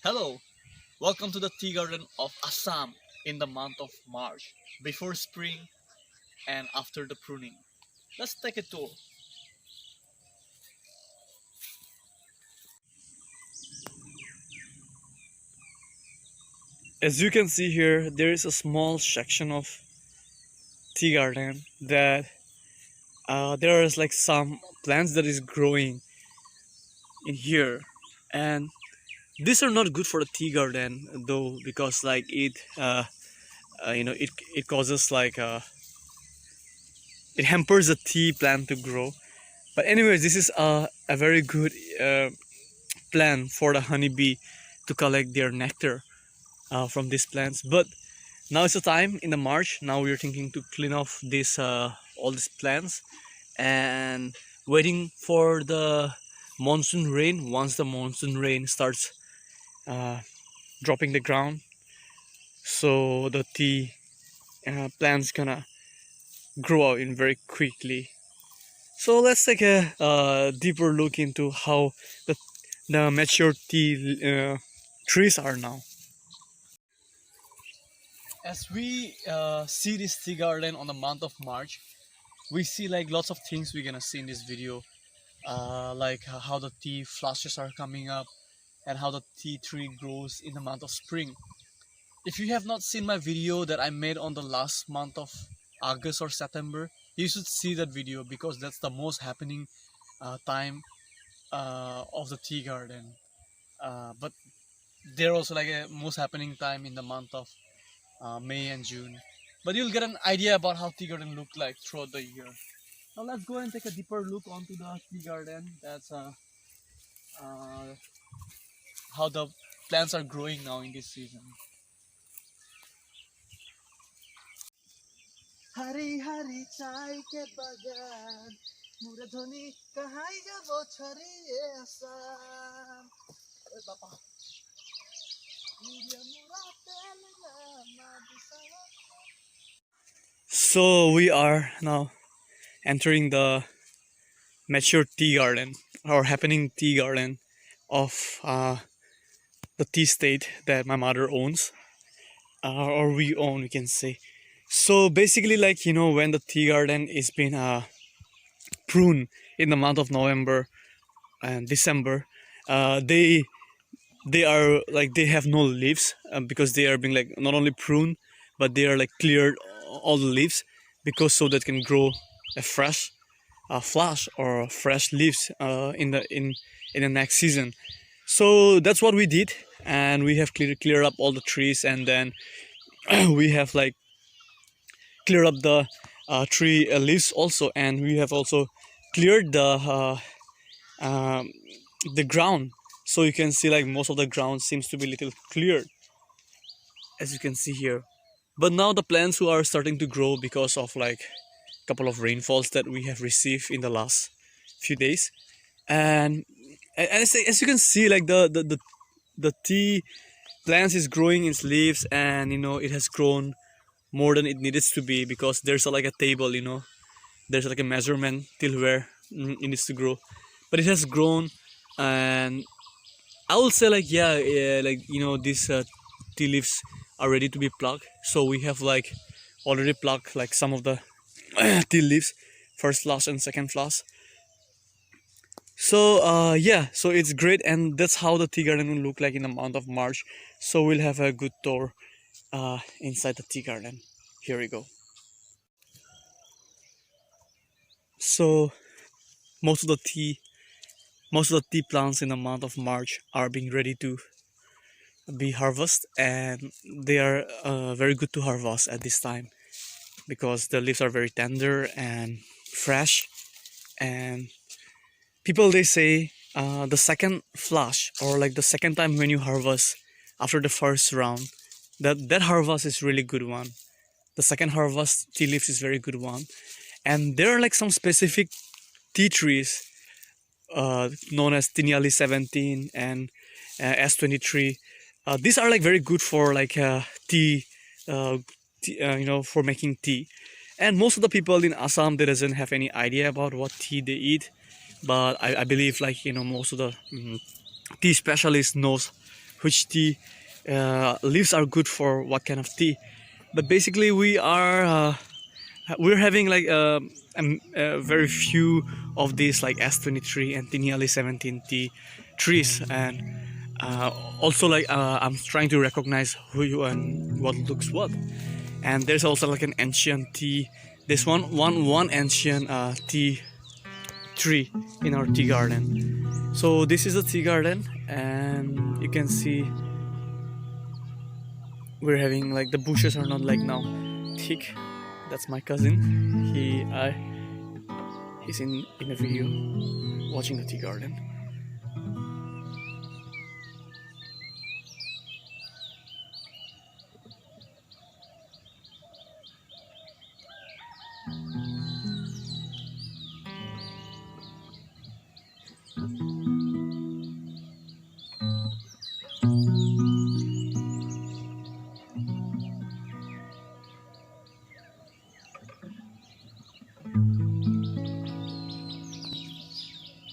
Hello, welcome to the tea garden of Assam in the month of March, before spring and after the pruning. Let's take a tour. As you can see here, there is a small section of tea garden that there is like some plants that is growing in here, and these are not good for the tea garden though, because like it causes it hampers the tea plant to grow. But anyways, this is a very good plan for the honeybee to collect their nectar from these plants. But now it's the time in the March. Now we're thinking to clean off this all these plants and waiting for the monsoon rain. Once the monsoon rain starts uh, dropping the ground, so the tea plants gonna grow out in very quickly. So let's take a deeper look into how the mature tea trees are now. As we see this tea garden on the month of March, we see like lots of things we're gonna see in this video, like how the tea flushes are coming up and how the tea tree grows in the month of spring. If you have not seen my video that I made on the last month of August or September, you should see that video because that's the most happening time of the tea garden. But they're also like a most happening time in the month of May and June. But you'll get an idea about how tea garden look like throughout the year. Now let's go and take a deeper look onto the tea garden. That's uh, how the plants are growing now in this season. Hari hari chai ke bagan, muradhoni kahai jabo chhari Assam. Oy bapa. So we are now entering the mature tea garden or happening tea garden of the tea estate that my mother owns, or we own, we can say. So basically, like when the tea garden is being pruned in the month of November and December, they are like they have no leaves because they are being like not only pruned, but they are like cleared all the leaves because so that can grow a fresh flash or fresh leaves in the next season. So that's what we did, and we have cleared up all the trees, and then we have like cleared up the tree leaves also, and we have also cleared um, the ground. So you can see like most of the ground seems to be little cleared, as you can see here. But now the plants who are starting to grow because of like a couple of rainfalls that we have received in the last few days, and as you can see, like the tea plants is growing its leaves, and it has grown more than it needs to be because there's like a table, there's like a measurement till where it needs to grow, but it has grown. And I will say like yeah, like these tea leaves are ready to be plucked. So we have like already plucked like some of the tea leaves, first flush and second flush. So yeah, so it's great, and that's how the tea garden will look like in the month of March. So we'll have a good tour inside the tea garden. Here we go. So most of the tea plants in the month of March are being ready to be harvested, and they are very good to harvest at this time because the leaves are very tender and fresh. And people, they say the second flush, or like the second time when you harvest after the first round, that harvest is really good one. The second harvest tea leaves is very good one. And there are like some specific tea trees known as Tiniali 17 and S23. These are like very good for like tea, for making tea. And most of the people in Assam, they doesn't have any idea about what tea they eat, but I believe like most of the tea specialists knows which tea leaves are good for what kind of tea. But basically, we're having like very few of these like S23 and Tiniali 17 tea trees, and also like I'm trying to recognize who and what looks what. And there's also like an ancient tea. There's one ancient tea tree in our tea garden. So this is a tea garden, and you can see we're having like the bushes are not like now thick. That's my cousin. He's in a video watching the tea garden.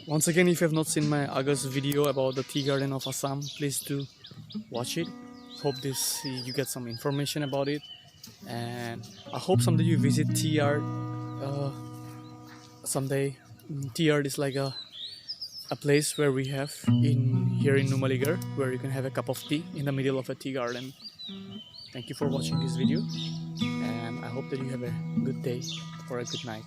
Once again, if you have not seen my August video about the tea garden of Assam, please do watch it. Hope you get some information about it, and I hope someday you visit tea yard. Someday, tea yard is like a place where we have here in Numaligarh, where you can have a cup of tea in the middle of a tea garden. Thank you for watching this video, and I hope that you have a good day or a good night.